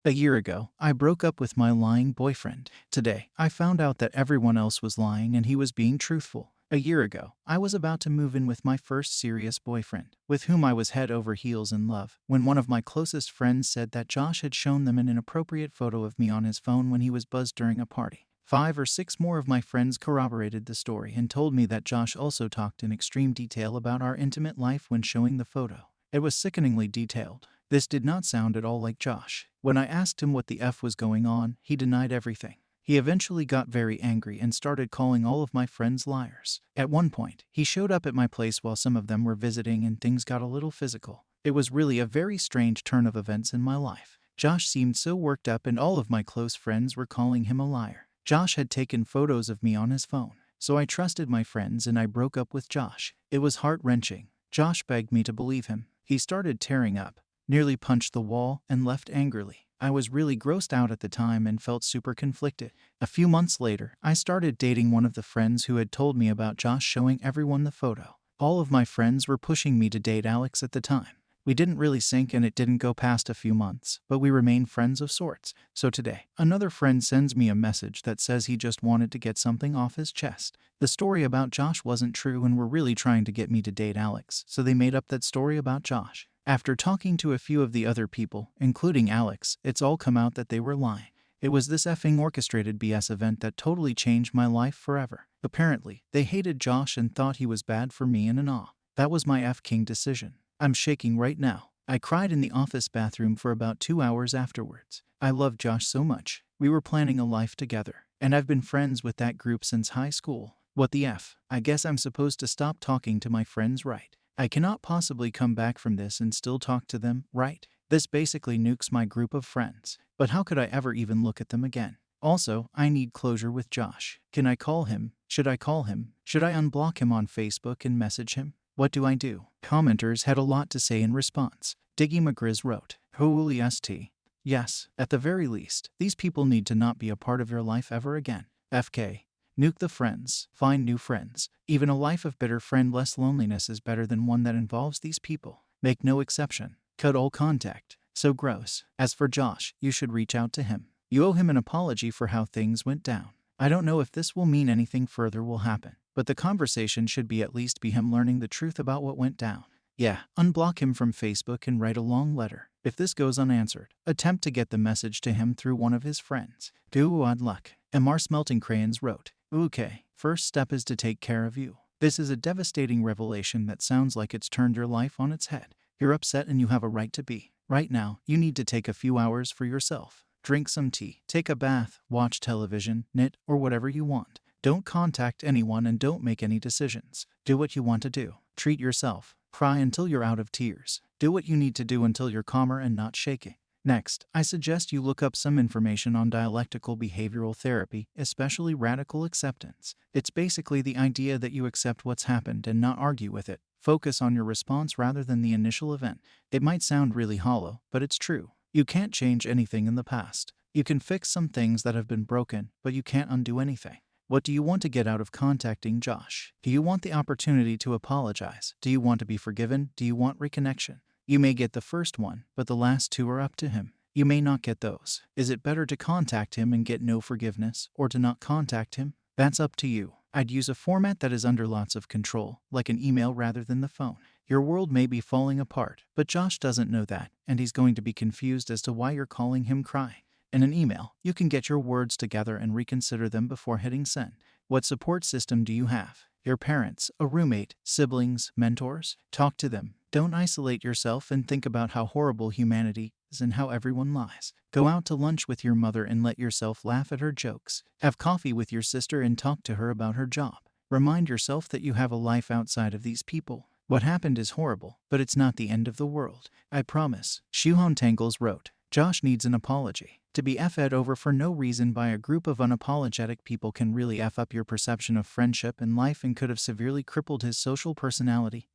A year ago, I broke up with my lying boyfriend. Today, I found out that everyone else was lying and he was being truthful. A year ago, I was about to move in with my first serious boyfriend, with whom I was head over heels in love, when one of my closest friends said that Josh had shown them an inappropriate photo of me on his phone when he was buzzed during a party. 5 or 6 more of my friends corroborated the story and told me that Josh also talked in extreme detail about our intimate life when showing the photo. It was sickeningly detailed. This did not sound at all like Josh. When I asked him what the F was going on, he denied everything. He eventually got very angry and started calling all of my friends liars. At one point, he showed up at my place while some of them were visiting and things got a little physical. It was really a very strange turn of events in my life. Josh seemed so worked up and all of my close friends were calling him a liar. Josh had taken photos of me on his phone. So I trusted my friends and I broke up with Josh. It was heart-wrenching. Josh begged me to believe him. He started tearing up, nearly punched the wall, and left angrily. I was really grossed out at the time and felt super conflicted. A few months later, I started dating one of the friends who had told me about Josh showing everyone the photo. All of my friends were pushing me to date Alex at the time. We didn't really sync and it didn't go past a few months, but we remained friends of sorts. So today, another friend sends me a message that says he just wanted to get something off his chest. The story about Josh wasn't true and were really trying to get me to date Alex, so they made up that story about Josh. After talking to a few of the other people, including Alex, it's all come out that they were lying. It was this effing orchestrated BS event that totally changed my life forever. Apparently, they hated Josh and thought he was bad for me and an awe. That was my F-king decision. I'm shaking right now. I cried in the office bathroom for about 2 hours afterwards. I love Josh so much. We were planning a life together, and I've been friends with that group since high school. What the F? I guess I'm supposed to stop talking to my friends, right? I cannot possibly come back from this and still talk to them, right? This basically nukes my group of friends. But how could I ever even look at them again? Also, I need closure with Josh. Can I call him? Should I call him? Should I unblock him on Facebook and message him? What do I do? Commenters had a lot to say in response. Diggy McGrizz wrote, Holy ST. Yes, at the very least, these people need to not be a part of your life ever again. FK. Nuke the friends. Find new friends. Even a life of bitter friendless loneliness is better than one that involves these people. Make no exception. Cut all contact. So gross. As for Josh, you should reach out to him. You owe him an apology for how things went down. I don't know if this will mean anything further will happen, but the conversation should be at least be him learning the truth about what went down. Yeah, unblock him from Facebook and write a long letter. If this goes unanswered, attempt to get the message to him through one of his friends. Odd luck. MR Smelting Crayons wrote, Okay, first step is to take care of you. This is a devastating revelation that sounds like it's turned your life on its head. You're upset and you have a right to be. Right now, you need to take a few hours for yourself. Drink some tea, take a bath, watch television, knit, or whatever you want. Don't contact anyone and don't make any decisions. Do what you want to do. Treat yourself. Cry until you're out of tears. Do what you need to do until you're calmer and not shaking. Next, I suggest you look up some information on dialectical behavioral therapy, especially radical acceptance. It's basically the idea that you accept what's happened and not argue with it. Focus on your response rather than the initial event. It might sound really hollow, but it's true. You can't change anything in the past. You can fix some things that have been broken, but you can't undo anything. What do you want to get out of contacting Josh? Do you want the opportunity to apologize? Do you want to be forgiven? Do you want reconnection? You may get the first one, but the last two are up to him. You may not get those. Is it better to contact him and get no forgiveness, or to not contact him? That's up to you. I'd use a format that is under lots of control, like an email rather than the phone. Your world may be falling apart, but Josh doesn't know that, and he's going to be confused as to why you're calling him crying. In an email, you can get your words together and reconsider them before hitting send. What support system do you have? Your parents, a roommate, siblings, mentors? Talk to them. Don't isolate yourself and think about how horrible humanity is and how everyone lies. Go out to lunch with your mother and let yourself laugh at her jokes. Have coffee with your sister and talk to her about her job. Remind yourself that you have a life outside of these people. What happened is horrible, but it's not the end of the world. I promise. Shuhon Tangles wrote, Josh needs an apology. To be F-ed over for no reason by a group of unapologetic people can really F up your perception of friendship and life and could have severely crippled his social personality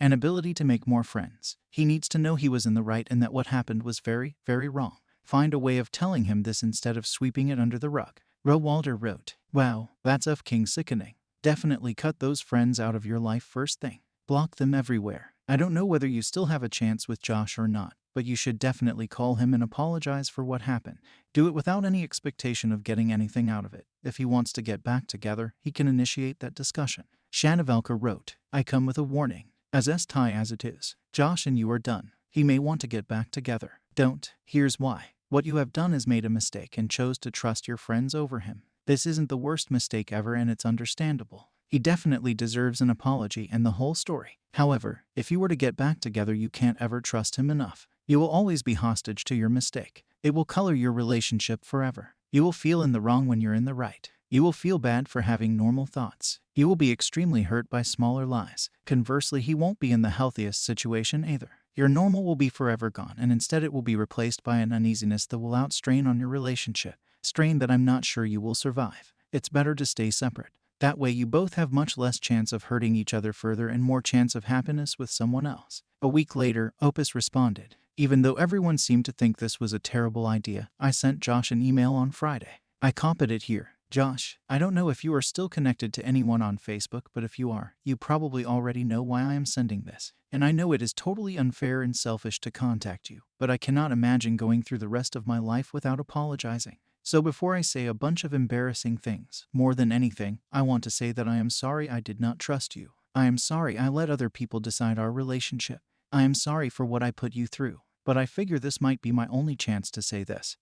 and ability to make more friends. He needs to know he was in the right and that what happened was very, very wrong. Find a way of telling him this instead of sweeping it under the rug. Walter wrote, Wow, that's F-king sickening. Definitely cut those friends out of your life first thing. Block them everywhere. I don't know whether you still have a chance with Josh or not, but you should definitely call him and apologize for what happened. Do it without any expectation of getting anything out of it. If he wants to get back together, he can initiate that discussion. Shanavelka wrote, I come with a warning. As high as it is, Josh and you are done. He may want to get back together. Don't. Here's why. What you have done is made a mistake and chose to trust your friends over him. This isn't the worst mistake ever and it's understandable. He definitely deserves an apology and the whole story. However, if you were to get back together, you can't ever trust him enough. You will always be hostage to your mistake. It will color your relationship forever. You will feel in the wrong when you're in the right. You will feel bad for having normal thoughts. You will be extremely hurt by smaller lies. Conversely, he won't be in the healthiest situation either. Your normal will be forever gone, and instead it will be replaced by an uneasiness that will outstrain on your relationship. Strain that I'm not sure you will survive. It's better to stay separate. That way you both have much less chance of hurting each other further and more chance of happiness with someone else. A week later, Opus responded. Even though everyone seemed to think this was a terrible idea, I sent Josh an email on Friday. I copied it here. Josh, I don't know if you are still connected to anyone on Facebook, but if you are, you probably already know why I am sending this. And I know it is totally unfair and selfish to contact you, but I cannot imagine going through the rest of my life without apologizing. So before I say a bunch of embarrassing things, more than anything, I want to say that I am sorry I did not trust you. I am sorry I let other people decide our relationship. I am sorry for what I put you through, but I figure this might be my only chance to say this.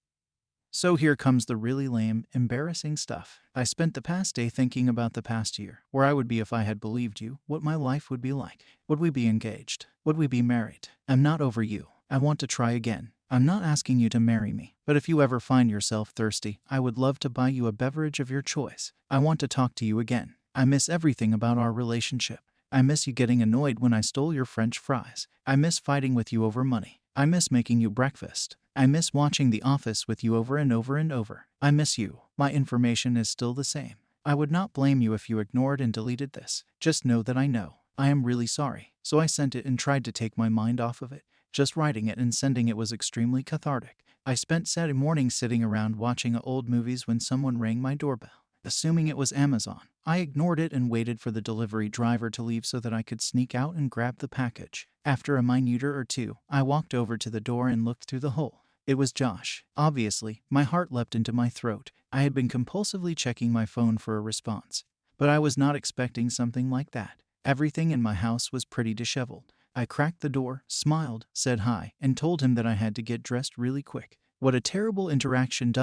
So here comes the really lame, embarrassing stuff. I spent the past day thinking about the past year, where I would be if I had believed you, what my life would be like. Would we be engaged? Would we be married? I'm not over you. I want to try again. I'm not asking you to marry me, but if you ever find yourself thirsty, I would love to buy you a beverage of your choice. I want to talk to you again. I miss everything about our relationship. I miss you getting annoyed when I stole your French fries. I miss fighting with you over money. I miss making you breakfast. I miss watching The Office with you over and over and over. I miss you. My information is still the same. I would not blame you if you ignored and deleted this. Just know that I know. I am really sorry. So I sent it and tried to take my mind off of it. Just writing it and sending it was extremely cathartic. I spent Saturday morning sitting around watching old movies when someone rang my doorbell. Assuming it was Amazon, I ignored it and waited for the delivery driver to leave so that I could sneak out and grab the package. After a minute or two, I walked over to the door and looked through the hole. It was Josh. Obviously, my heart leapt into my throat. I had been compulsively checking my phone for a response, but I was not expecting something like that. Everything in my house was pretty disheveled. I cracked the door, smiled, said hi, and told him that I had to get dressed really quick. What a terrible interaction.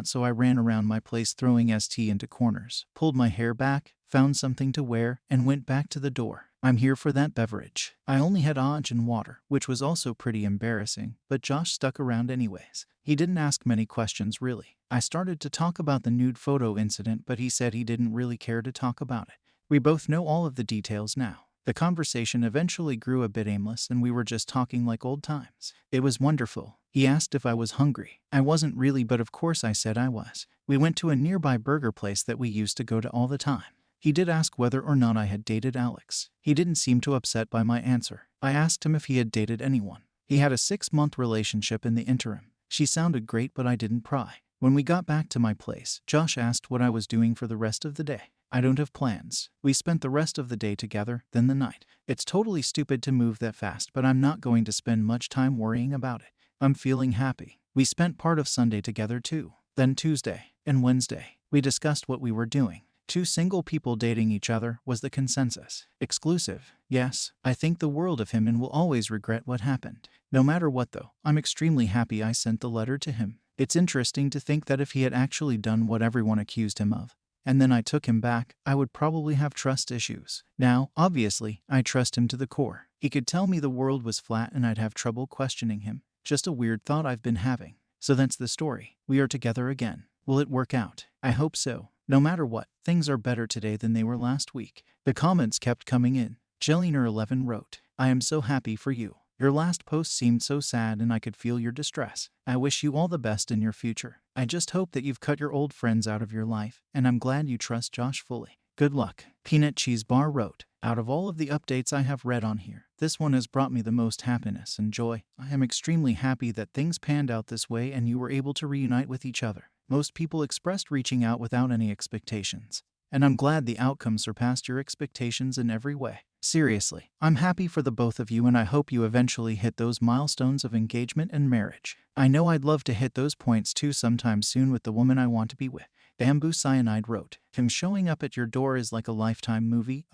So I ran around my place throwing ST into corners, pulled my hair back, found something to wear, and went back to the door. I'm here for that beverage. I only had orange and water, which was also pretty embarrassing, but Josh stuck around anyways. He didn't ask many questions really. I started to talk about the nude photo incident, but he said he didn't really care to talk about it. We both know all of the details now. The conversation eventually grew a bit aimless and we were just talking like old times. It was wonderful. He asked if I was hungry. I wasn't really, but of course I said I was. We went to a nearby burger place that we used to go to all the time. He did ask whether or not I had dated Alex. He didn't seem too upset by my answer. I asked him if he had dated anyone. He had a 6-month relationship in the interim. She sounded great, but I didn't pry. When we got back to my place, Josh asked what I was doing for the rest of the day. I don't have plans. We spent the rest of the day together, then the night. It's totally stupid to move that fast, but I'm not going to spend much time worrying about it. I'm feeling happy. We spent part of Sunday together too. Then Tuesday and Wednesday, we discussed what we were doing. 2 single people dating each other was the consensus. Exclusive. Yes, I think the world of him and will always regret what happened. No matter what though, I'm extremely happy I sent the letter to him. It's interesting to think that if he had actually done what everyone accused him of, and then I took him back, I would probably have trust issues. Now, obviously, I trust him to the core. He could tell me the world was flat and I'd have trouble questioning him. Just a weird thought I've been having. So that's the story. We are together again. Will it work out? I hope so. No matter what, things are better today than they were last week. The comments kept coming in. Jelliner11 wrote, I am so happy for you. Your last post seemed so sad and I could feel your distress. I wish you all the best in your future. I just hope that you've cut your old friends out of your life, and I'm glad you trust Josh fully. Good luck. Peanut Cheese Bar wrote, out of all of the updates I have read on here, this one has brought me the most happiness and joy. I am extremely happy that things panned out this way and you were able to reunite with each other. Most people expressed reaching out without any expectations. and I'm glad the outcome surpassed your expectations in every way. Seriously, I'm happy for the both of you and I hope you eventually hit those milestones of engagement and marriage. I know I'd love to hit those points too sometime soon with the woman I want to be with. Bamboo Cyanide wrote, him showing up at your door is like a Lifetime movie.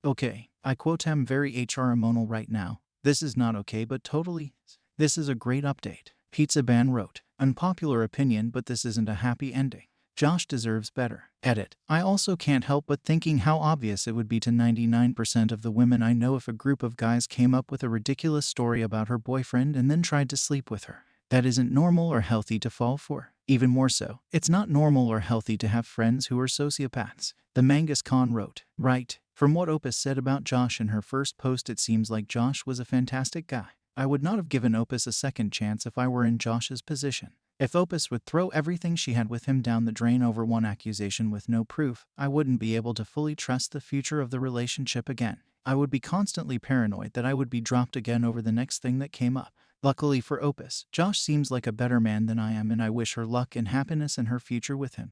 Okay. I quote him very hormonal right now. This is not okay but totally. This is a great update. Pizza Ban wrote, unpopular opinion but this isn't a happy ending. Josh deserves better. Edit. I also can't help but thinking how obvious it would be to 99% of the women I know if a group of guys came up with a ridiculous story about her boyfriend and then tried to sleep with her. That isn't normal or healthy to fall for. Even more so, it's not normal or healthy to have friends who are sociopaths. The Mangus Khan wrote, right, from what Opus said about Josh in her first post it seems like Josh was a fantastic guy. I would not have given Opus a second chance if I were in Josh's position. If Opus would throw everything she had with him down the drain over one accusation with no proof, I wouldn't be able to fully trust the future of the relationship again. I would be constantly paranoid that I would be dropped again over the next thing that came up. Luckily for Opus, Josh seems like a better man than I am and I wish her luck and happiness in her future with him.